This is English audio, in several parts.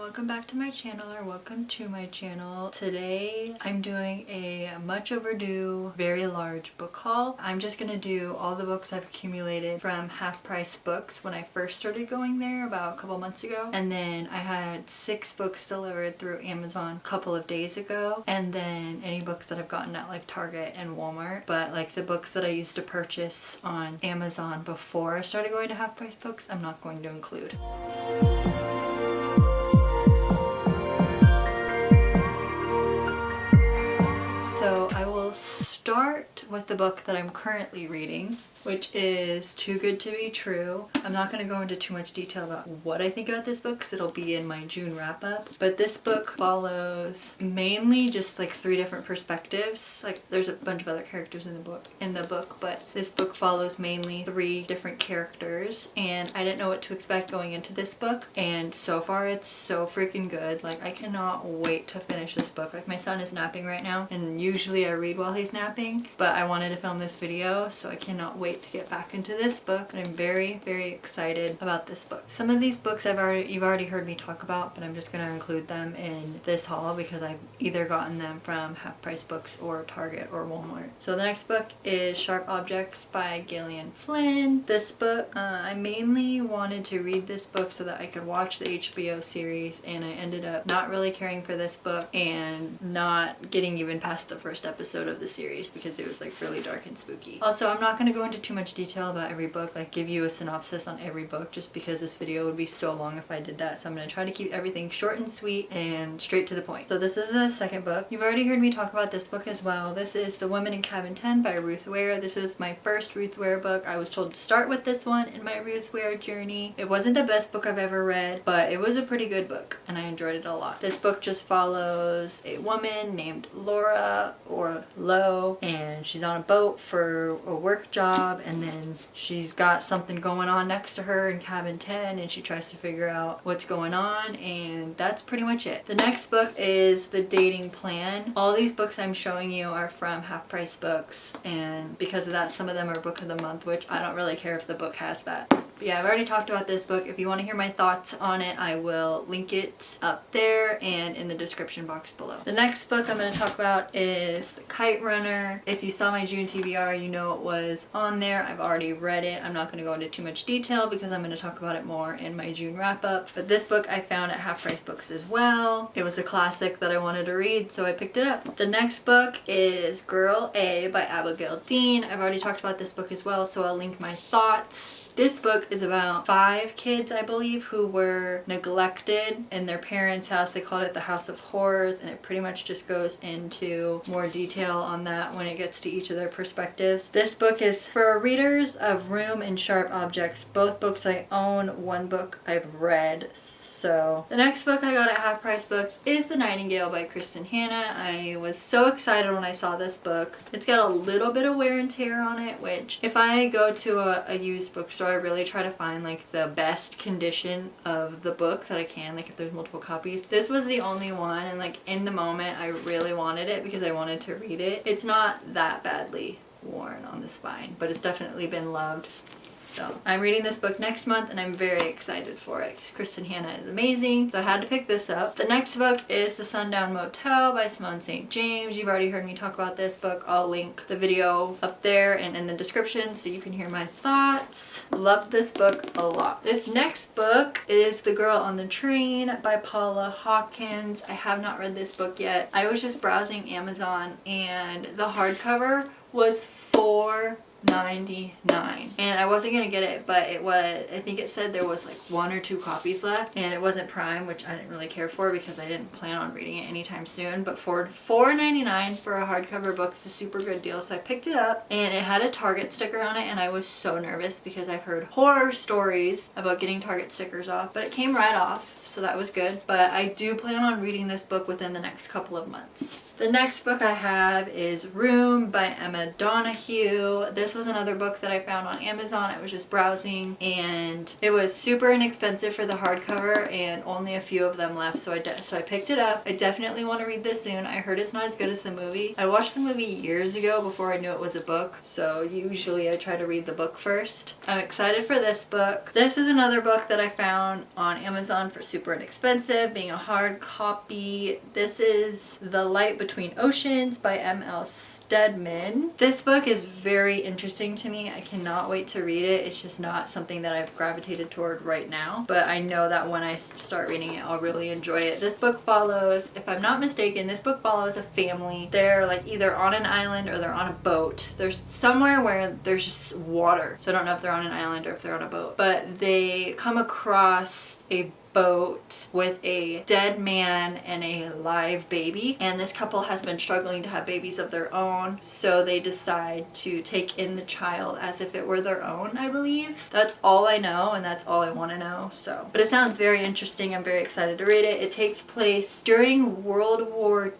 welcome back to my channel, or welcome to my channel. Today I'm doing a much overdue, very large book haul. I'm just gonna do all the books I've accumulated from Half Price Books when I first started going there about a couple months ago, and then I had 6 books delivered through Amazon a couple of days ago, and then any books that I've gotten at like Target and Walmart. But like the books that I used to purchase on Amazon before I started going to Half Price Books, I'm not going to include. So I will start with the book that I'm currently reading, which is Too Good to Be True. I'm not going to go into too much detail about what I think about this book because it'll be in my June wrap-up. But this book follows mainly just like 3 different perspectives. Like there's a bunch of other characters in the book, but this book follows mainly 3 different characters, and I didn't know what to expect going into this book, and so far it's so freaking good. Like I cannot wait to finish this book. Like my son is napping right now, and usually I read while he's napping, but I wanted to film this video, so I cannot wait to get back into this book, and I'm very excited about this book. Some of these books you've already heard me talk about, but I'm just going to include them in this haul because I've either gotten them from Half Price Books or Target or Walmart. So the next book is Sharp Objects by Gillian Flynn. This book, I mainly wanted to read this book so that I could watch the HBO series, and I ended up not really caring for this book and not getting even past the first episode of the series because it was like really dark and spooky. Also, I'm not going to go into too much detail about every book, like give you a synopsis on every book, just because this video would be so long if I did that. So I'm going to try to keep everything short and sweet and straight to the point. So this is the second book. You've already heard me talk about this book as well. This is The Woman in Cabin 10 by Ruth Ware. This was my first Ruth Ware book. I was told to start with this one in my Ruth Ware journey. It wasn't the best book I've ever read, but it was a pretty good book and I enjoyed it a lot. This book just follows a woman named Laura, or Lo, and she's on a boat for a work job, and then she's got something going on next to her in cabin 10, and she tries to figure out what's going on, and that's pretty much it. The next book is The Dating Plan. All these books I'm showing you are from Half Price Books, and because of that, some of them are book of the month, which I don't really care if the book has that. But yeah, I've already talked about this book. If you want to hear my thoughts on it, I will link it up there and in the description box below. The next book I'm going to talk about is The Kite Runner. If you saw my June TBR, you know it was on there. I've already read it. I'm not going to go into too much detail because I'm going to talk about it more in my June wrap-up. But this book I found at Half Price Books as well. It was a classic that I wanted to read, so I picked it up. The next book is Girl A by Abigail Dean. I've already talked about this book as well, so I'll link my thoughts. This book is about 5 kids, I believe, who were neglected in their parents' house. They called it the House of Horrors, and it pretty much just goes into more detail on that when it gets to each of their perspectives. This book is for readers of Room and Sharp Objects. Both books I own, one book I've read. So the next book I got at Half Price Books is The Nightingale by Kristen Hanna. I was so excited when I saw this book. It's got a little bit of wear and tear on it, which if I go to a used bookstore, I really try to find like the best condition of the book that I can, like if there's multiple copies. This was the only one, and like in the moment I really wanted it because I wanted to read it. It's not that badly worn on the spine, but it's definitely been loved. So I'm reading this book next month and I'm very excited for it because Kristen Hanna is amazing, so I had to pick this up. The next book is The Sundown Motel by Simone St. James. You've already heard me talk about this book. I'll link the video up there and in the description so you can hear my thoughts. Love this book a lot. This next book is The Girl on the Train by Paula Hawkins. I have not read this book yet. I was just browsing Amazon and the hardcover was $4.99, and I wasn't gonna get it, but it was, I think it said there was like 1 or 2 copies left, and it wasn't Prime, which I didn't really care for because I didn't plan on reading it anytime soon. But for $4.99 for a hardcover book, it's a super good deal, so I picked it up, and it had a Target sticker on it, and I was so nervous because I've heard horror stories about getting Target stickers off, but it came right off. So that was good, but I do plan on reading this book within the next couple of months. The next book I have is Room by Emma Donahue. This was another book that I found on Amazon. I was just browsing and it was super inexpensive for the hardcover and only a few of them left, so I picked it up. I definitely want to read this soon. I heard it's not as good as the movie. I watched the movie years ago before I knew it was a book, so usually I try to read the book first. I'm excited for this book. This is another book that I found on Amazon for super super inexpensive, being a hard copy. This is The Light Between Oceans by M.L. Stedman. This book is very interesting to me. I cannot wait to read it. It's just not something that I've gravitated toward right now, but I know that when I start reading it, I'll really enjoy it. This book follows, if I'm not mistaken, this book follows a family. They're like either on an island or they're on a boat. There's somewhere where there's just water, so I don't know if they're on an island or if they're on a boat, but they come across a boat with a dead man and a live baby, and this couple has been struggling to have babies of their own, so they decide to take in the child as if it were their own, I believe. That's all I know, and that's all I want to know. But it sounds very interesting. I'm very excited to read it. It takes place during World War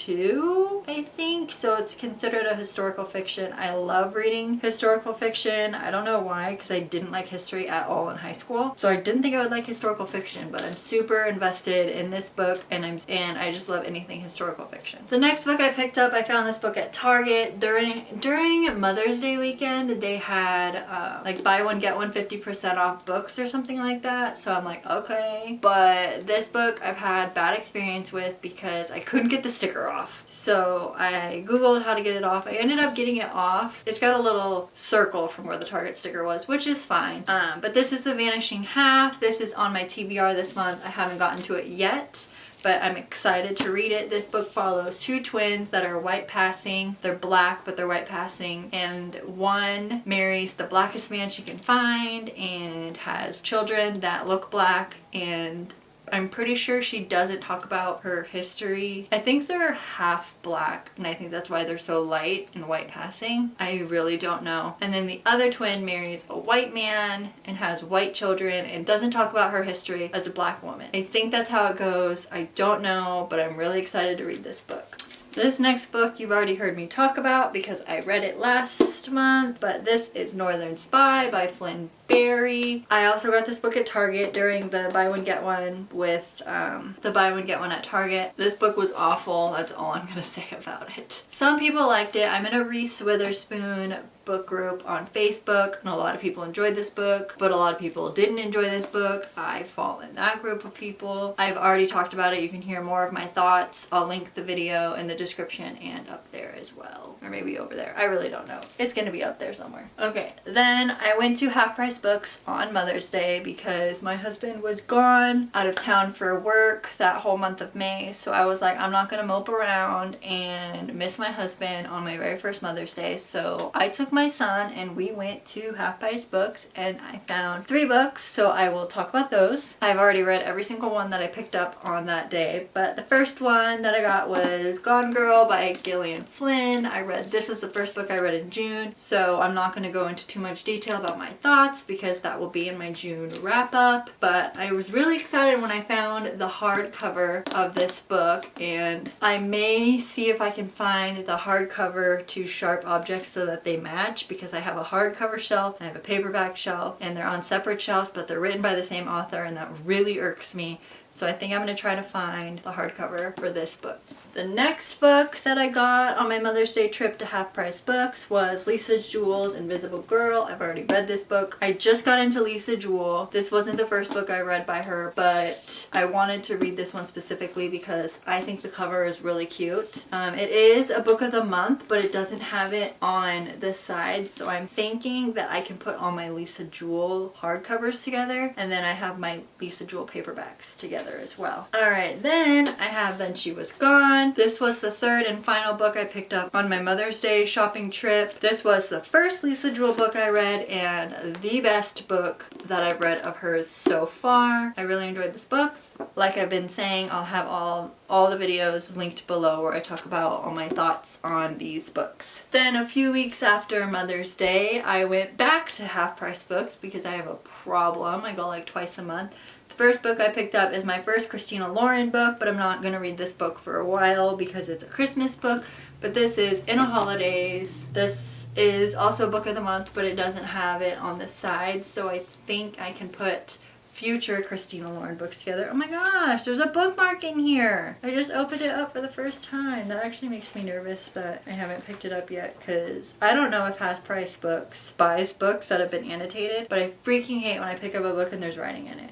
II, I think, so it's considered a historical fiction. I love reading historical fiction. I don't know why, because I didn't like history at all in high school, so I didn't think I would like historical fiction, but I'm super invested in this book, and I just love anything historical fiction. The next book I picked up, I found this book at Target during Mother's Day weekend. They had like buy one get one 50% off books or something like that, so I'm like, okay. But this book I've had bad experience with because I couldn't get the sticker off, so I googled how to get it off. I ended up getting it off. It's got a little circle from where the Target sticker was, which is fine, but this is The Vanishing Half. This is on my TBR this month. I haven't gotten to it yet, but I'm excited to read it. This book follows two twins that are white passing. They're black, but they're white passing, and one marries the blackest man she can find and has children that look black, and I'm pretty sure she doesn't talk about her history. I think they're half black, and I think that's why they're so light and white passing. I really don't know. And then the other twin marries a white man and has white children and doesn't talk about her history as a black woman. I think that's how it goes. I don't know, but I'm really excited to read this book. This next book you've already heard me talk about because I read it last month, but this is Northern Spy by Flynn Berry. I also got this book at Target during the buy one get one with the buy one get one at Target. This book was awful. That's all I'm gonna say about it. Some people liked it. I'm in a Reese Witherspoon book group on Facebook, and a lot of people enjoyed this book, but a lot of people didn't enjoy this book. I fall in that group of people. I've already talked about it. You can hear more of my thoughts. I'll link the video in the description and up there as well, or maybe over there. I really don't know. It's gonna be up there somewhere. Okay, then I went to Half Price Books on Mother's Day because my husband was gone out of town for work that whole month of May, so I was like, I'm not gonna mope around and miss my husband on my very first Mother's Day, so I took my son and we went to Half Price Books, and I found 3 books, so I will talk about those. I've already read every single one that I picked up on that day, but the first one that I got was Gone Girl by Gillian Flynn. This was the first book I read in June, so I'm not going to go into too much detail about my thoughts because that will be in my June wrap up, but I was really excited when I found the hardcover of this book, and I may see if I can find the hardcover to Sharp Objects so that they match, because I have a hardcover shelf and I have a paperback shelf, and they're on separate shelves, but they're written by the same author, and that really irks me. So I think I'm going to try to find the hardcover for this book. The next book that I got on my Mother's Day trip to Half Price Books was Lisa Jewell's Invisible Girl. I've already read this book. I just got into Lisa Jewell. This wasn't the first book I read by her, but I wanted to read this one specifically because I think the cover is really cute. It is a book of the month, but it doesn't have it on the side, so I'm thinking that I can put all my Lisa Jewell hardcovers together, and then I have my Lisa Jewell paperbacks together as well. Alright, then I have Then She Was Gone. This was the third and final book I picked up on my Mother's Day shopping trip. This was the first Lisa Jewell book I read and the best book that I've read of hers so far. I really enjoyed this book. Like I've been saying, I'll have all the videos linked below where I talk about all my thoughts on these books. Then a few weeks after Mother's Day, I went back to Half Price Books because I have a problem. I go like twice a month. The first book I picked up is my first Christina Lauren book, but I'm not going to read this book for a while because it's a Christmas book. But this is In a Holidays. This is also a book of the month, but it doesn't have it on the side, so I think I can put future Christina Lauren books together. Oh my gosh, there's a bookmark in here. I just opened it up for the first time. That actually makes me nervous that I haven't picked it up yet, because I don't know if Half Price Books buys books that have been annotated, but I freaking hate when I pick up a book and there's writing in it.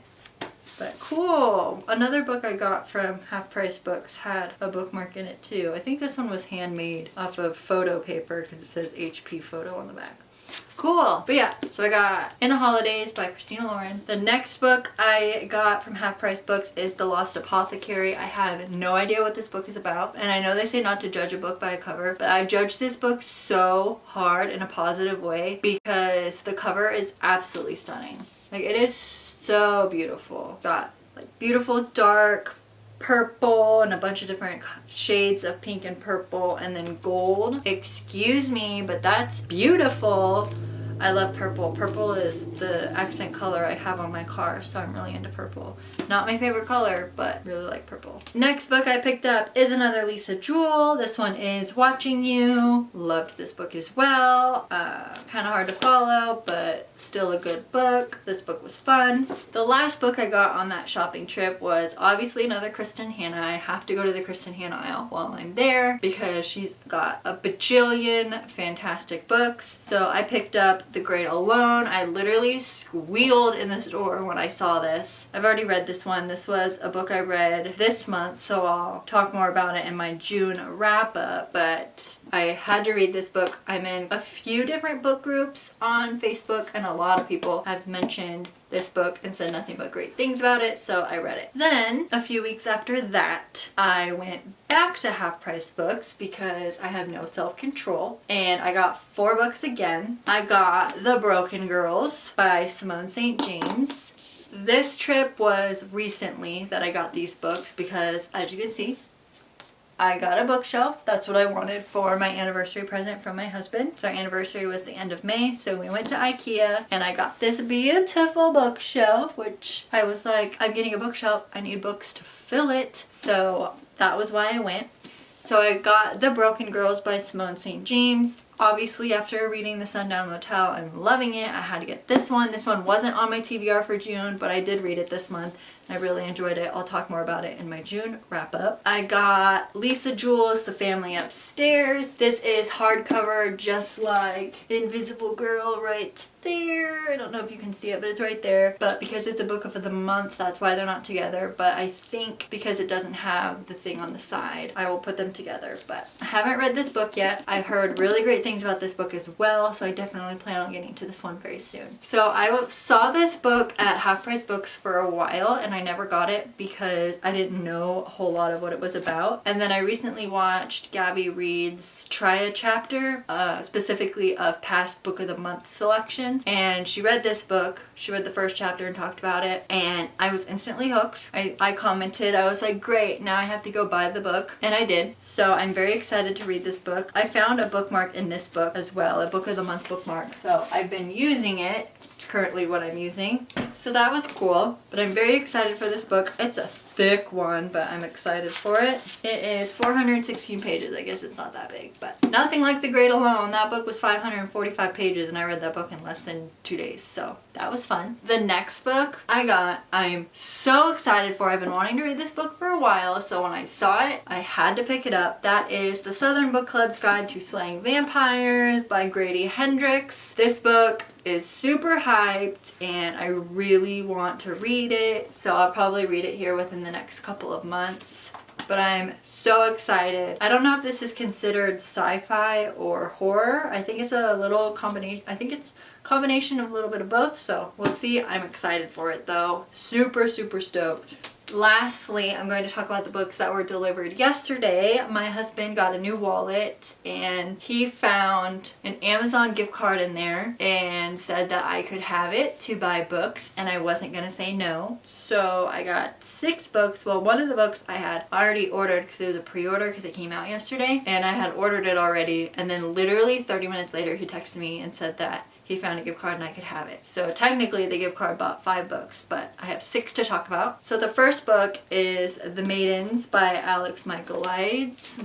But cool. Another book I got from Half Price Books had a bookmark in it too. I think this one was handmade off of photo paper because it says HP photo on the back. Cool. But yeah, so I got In a Holidays by Christina Lauren. The next book I got from Half Price Books is The Lost Apothecary. I have no idea what this book is about, and I know they say not to judge a book by a cover, but I judged this book so hard in a positive way because the cover is absolutely stunning. Like, it is so beautiful. Got like beautiful dark purple and a bunch of different shades of pink and purple and then gold. Excuse me, but that's beautiful. I love purple. Purple is the accent color I have on my car, so I'm really into purple. Not my favorite color, but really like purple. Next book I picked up is another Lisa Jewell. This one is Watching You. Loved this book as well. Kind of hard to follow, but still a good book. This book was fun. The last book I got on that shopping trip was obviously another Kristen Hanna. I have to go to the Kristen Hanna aisle while I'm there because she's got a bajillion fantastic books. So I picked up The Great Alone. I literally squealed in the store when I saw this. I've already read this one. This was a book I read this month, so I'll talk more about it in my June wrap up, but I had to read this book. I'm in a few different book groups on Facebook and a lot of people have mentioned this book and said nothing but great things about it, so I read it. Then, a few weeks after that, I went back to Half Price Books because I have no self-control, and I got 4 books again. I got The Broken Girls by Simone St. James. This trip was recently that I got these books because, as you can see, I got a bookshelf. That's what I wanted for my anniversary present from my husband. So our anniversary was the end of May, so we went to IKEA and I got this beautiful bookshelf, which I was like, I'm getting a bookshelf, I need books to fill it. So that was why I went. So I got The Broken Girls by Simone St. James. Obviously, after reading The Sundown Motel, I'm loving it. I had to get this one. This one wasn't on my TBR for June, but I did read it this month. I really enjoyed it. I'll talk more about it in my June wrap up. I got Lisa Jewell's The Family Upstairs. This is hardcover, just like Invisible Girl right there. I don't know if you can see it, but it's right there. But because it's a book of the month, that's why they're not together. But I think because it doesn't have the thing on the side, I will put them together. But I haven't read this book yet. I've heard really great things about this book as well, so I definitely plan on getting to this one very soon. So I saw this book at Half Price Books for a while, and I never got it because I didn't know a whole lot of what it was about. And then I recently watched Gabby Reed's Try a Chapter, specifically of past Book of the Month selections, and she read this book. She read the first chapter and talked about it, and I was instantly hooked. I commented, I was like, great, now I have to go buy the book, and I did. So I'm very excited to read this book. I found a bookmark in this book as well, a Book of the Month bookmark, so I've been using it. It's currently what I'm using, so that was cool. But I'm very excited for this book. It's a thick one, but I'm excited for it. It is 416 pages. I guess it's not that big, but nothing like The Great Alone. That book was 545 pages and I read that book in less than 2 days, so that was fun. The next book I'm so excited for. I've been wanting to read this book for a while, so when I saw it, I had to pick it up. That is The Southern Book Club's Guide to Slaying Vampires by Grady Hendrix. This book is super hyped and I really want to read it, so I'll probably read it here within the next couple of months. But I'm so excited. I don't know if this is considered sci-fi or horror. I think it's a little combination. I think it's a combination of a little bit of both, so we'll see. I'm excited for it though. Super, super stoked. Lastly, I'm going to talk about the books that were delivered yesterday. My husband got a new wallet and he found an Amazon gift card in there and said that I could have it to buy books, and I wasn't going to say no. So I got 6 books. Well, one of the books I had already ordered because it was a pre-order because it came out yesterday, and I had ordered it already, and then literally 30 minutes later he texted me and said that he found a gift card and I could have it. So technically the gift card bought 5 books, but I have 6 to talk about. So the first book is The Maidens by Alex Michaelides.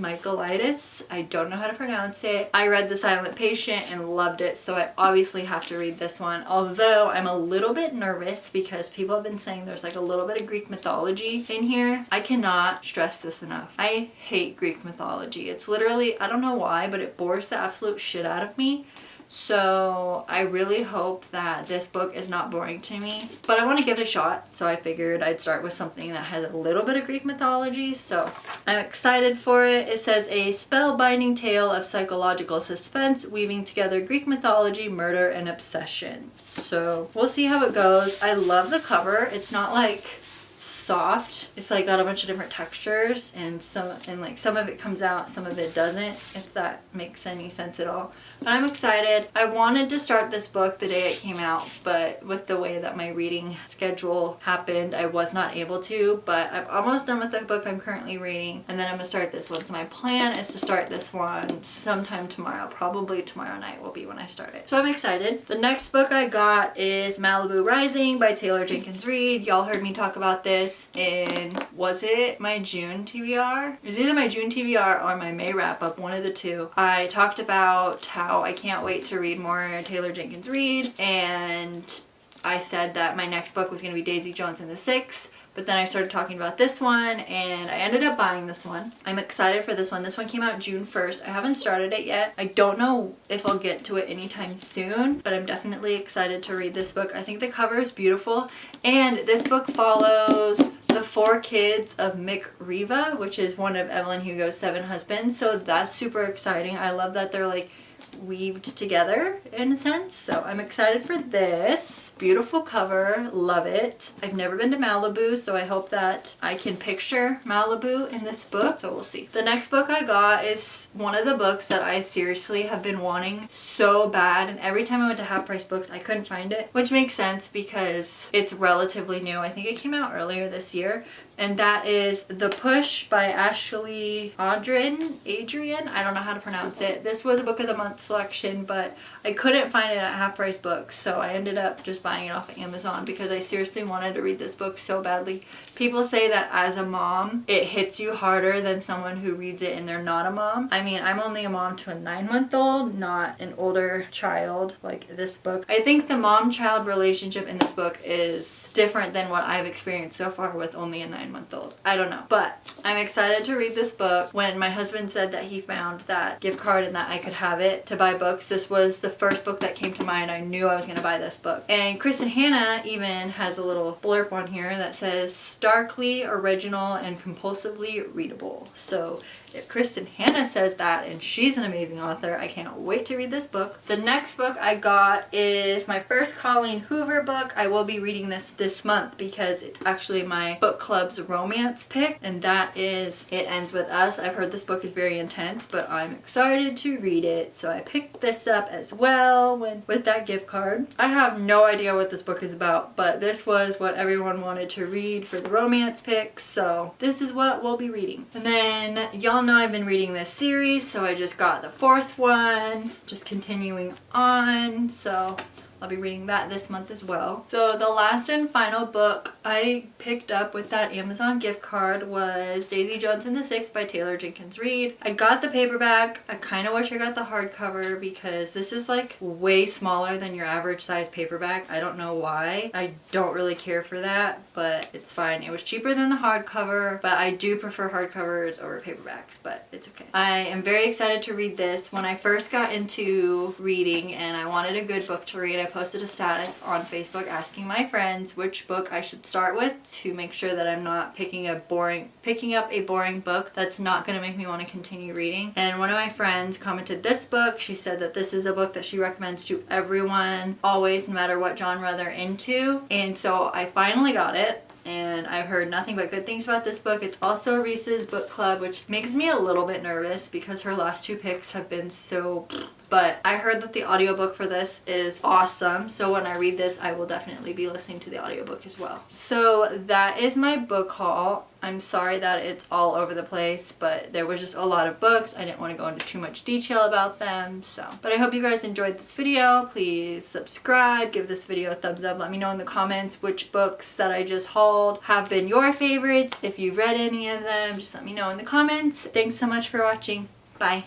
I don't know how to pronounce it. I read The Silent Patient and loved it, so I obviously have to read this one. Although I'm a little bit nervous because people have been saying there's like a little bit of Greek mythology in here. I cannot stress this enough. I hate Greek mythology. It's literally, I don't know why, but it bores the absolute shit out of me. So I really hope that this book is not boring to me, but I want to give it a shot, so I figured I'd start with something that has a little bit of Greek mythology, so I'm excited for it. It says a spellbinding tale of psychological suspense weaving together Greek mythology, murder, and obsession. So we'll see how it goes. I love the cover. It's not like soft, it's like got a bunch of different textures, and some of it comes out, some of it doesn't, if that makes any sense at all. But I'm excited. I wanted to start this book the day it came out, but with the way that my reading schedule happened, I was not able to. But I'm almost done with the book I'm currently reading, and then I'm gonna start this one. So my plan is to start this one sometime tomorrow. Probably tomorrow night will be when I start it. So I'm excited. The next book I got is Malibu Rising by Taylor Jenkins Reid. Y'all heard me talk about this in, was it my June TBR? It was either my June TBR or my May wrap up, one of the two. I talked about how I can't wait to read more Taylor Jenkins Reid, and I said that my next book was going to be Daisy Jones and the Six. But then I started talking about this one, and I ended up buying this one. I'm excited for this one. This one came out June 1st. I haven't started it yet. I don't know if I'll get to it anytime soon, but I'm definitely excited to read this book. I think the cover is beautiful, and this book follows the 4 kids of Mick Riva, which is one of Evelyn Hugo's 7 husbands. So that's super exciting. I love that they're like weaved together in a sense, so I'm excited for this. Beautiful cover, love it. I've never been to Malibu, so I hope that I can picture Malibu in this book, so we'll see. The next book I got is one of the books that I seriously have been wanting so bad, and every time I went to Half Price Books I couldn't find it, which makes sense because it's relatively new. I think it came out earlier this year, and that is The Push by Ashley Adrian. I don't know how to pronounce it. This was a book of the month selection, but I couldn't find it at Half Price Books, so I ended up just buying it off of Amazon because I seriously wanted to read this book so badly. People say that as a mom, it hits you harder than someone who reads it and they're not a mom. I mean, I'm only a mom to a 9-month-old, not an older child like this book. I think the mom-child relationship in this book is different than what I've experienced so far with only a 9-month-old. I don't know, but I'm excited to read this book. When my husband said that he found that gift card and that I could have it to buy books, this was the first book that came to mind. I knew I was going to buy this book. And Kristen Hanna even has a little blurb on here that says starkly original and compulsively readable. So if Kristen Hanna says that, and she's an amazing author, I can't wait to read this book. The next book I got is my first Colleen Hoover book. I will be reading this month because it's actually my book club's romance pick, and that is It Ends With Us. I've heard this book is very intense, but I'm excited to read it, so I picked this up as well with that gift card. I have no idea what this book is about, but this was what everyone wanted to read for the romance pick, so this is what we'll be reading. And then y'all know I've been reading this series, so I just got the 4th one, just continuing on, so I'll be reading that this month as well. So the last and final book I picked up with that Amazon gift card was Daisy Jones and the Six by Taylor Jenkins Reid. I got the paperback. I kind of wish I got the hardcover because this is like way smaller than your average size paperback. I don't know why. I don't really care for that, but it's fine. It was cheaper than the hardcover, but I do prefer hardcovers over paperbacks, but it's okay. I am very excited to read this. When I first got into reading and I wanted a good book to read, I posted a status on Facebook asking my friends which book I should start with to make sure that I'm not picking up a boring book that's not going to make me want to continue reading. And one of my friends commented this book. She said that this is a book that she recommends to everyone, always, no matter what genre they're into. And so I finally got it, and I've heard nothing but good things about this book. It's also Reese's book club, which makes me a little bit nervous because her last 2 picks have been so... But I heard that the audiobook for this is awesome, so when I read this I will definitely be listening to the audiobook as well. So that is my book haul. I'm sorry that it's all over the place, but there was just a lot of books. I didn't want to go into too much detail about them, so. But I hope you guys enjoyed this video. Please subscribe, give this video a thumbs up. Let me know in the comments which books that I just hauled have been your favorites. If you've read any of them, just let me know in the comments. Thanks so much for watching. Bye.